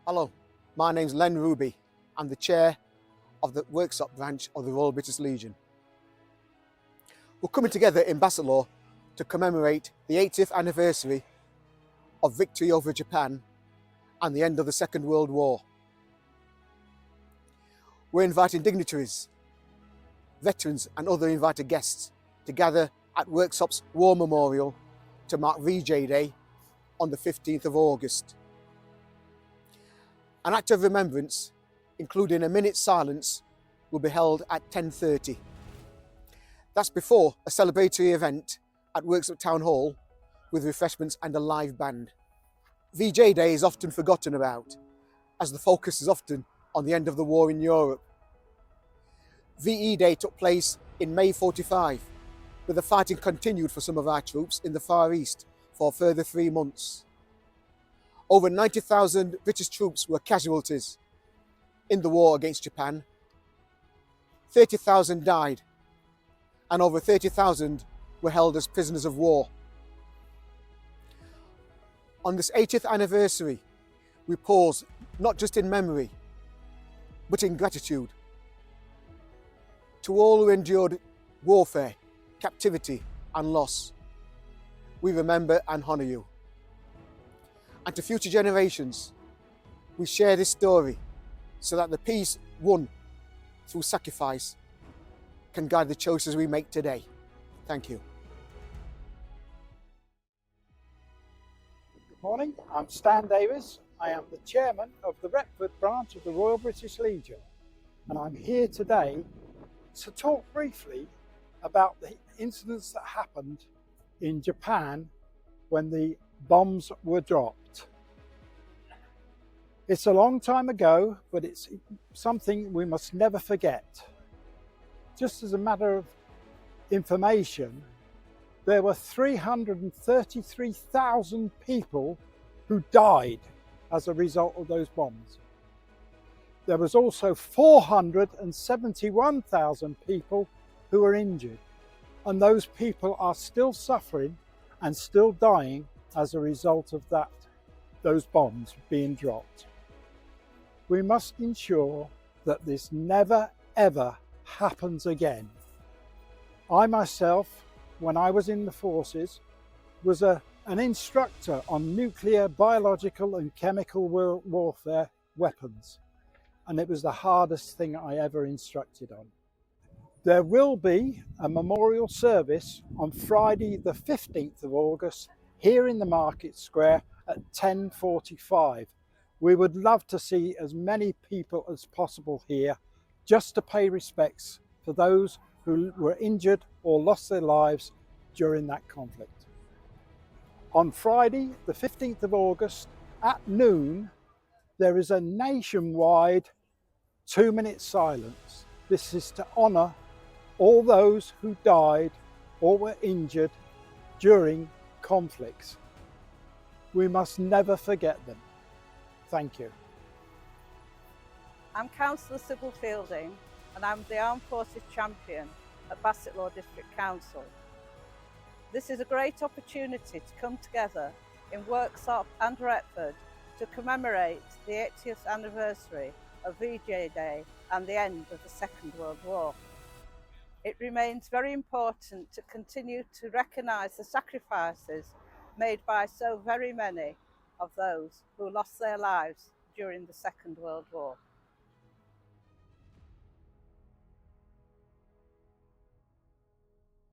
Hello, my name's Len Ruby. I'm the chair of the Worksop branch of the Royal British Legion. We're coming together in Bassetlaw to commemorate the 80th anniversary of victory over Japan and the end of the Second World War. We're inviting dignitaries, veterans and other invited guests to gather at Worksop's War Memorial to mark VJ Day on the 15th of August. An act of remembrance, including a minute's silence, will be held at 10:30. That's before a celebratory event at Worksop Town Hall with refreshments and a live band. VJ Day is often forgotten about, as the focus is often on the end of the war in Europe. VE Day took place in May '45, but the fighting continued for some of our troops in the Far East for a further 3 months. Over 90,000 British troops were casualties in the war against Japan. 30,000 died, and over 30,000 were held as prisoners of war. On this 80th anniversary, we pause not just in memory, but in gratitude to all who endured warfare, captivity and loss. We remember and honour you. And to future generations, we share this story so that the peace won through sacrifice can guide the choices we make today. Thank you. Good morning, I'm Stan Davis. I am the chairman of the Retford branch of the Royal British Legion, and I'm here today to talk briefly about the incidents that happened in Japan when the bombs were dropped. It's a long time ago, but it's something we must never forget. Just as a matter of information, there were 333,000 people who died as a result of those bombs. There was also 471,000 people who were injured, and those people are still suffering and still dying as a result of those bombs being dropped. We must ensure that this never ever happens again. I myself, when I was in the forces, was an instructor on nuclear, biological and chemical warfare weapons, and it was the hardest thing I ever instructed on. There will be a memorial service on Friday the 15th of August here in the Market Square at 10:45. We would love to see as many people as possible here just to pay respects for those who were injured or lost their lives during that conflict. On Friday the 15th of August at noon, there is a nationwide 2-minute silence. This is to honour all those who died or were injured during conflicts. We must never forget them. Thank you. I'm Councillor Sybil Fielding, and I'm the Armed Forces Champion at Bassetlaw District Council. This is a great opportunity to come together in Worksop and Retford to commemorate the 80th anniversary of VJ Day and the end of the Second World War. It remains very important to continue to recognise the sacrifices made by so very many of those who lost their lives during the Second World War.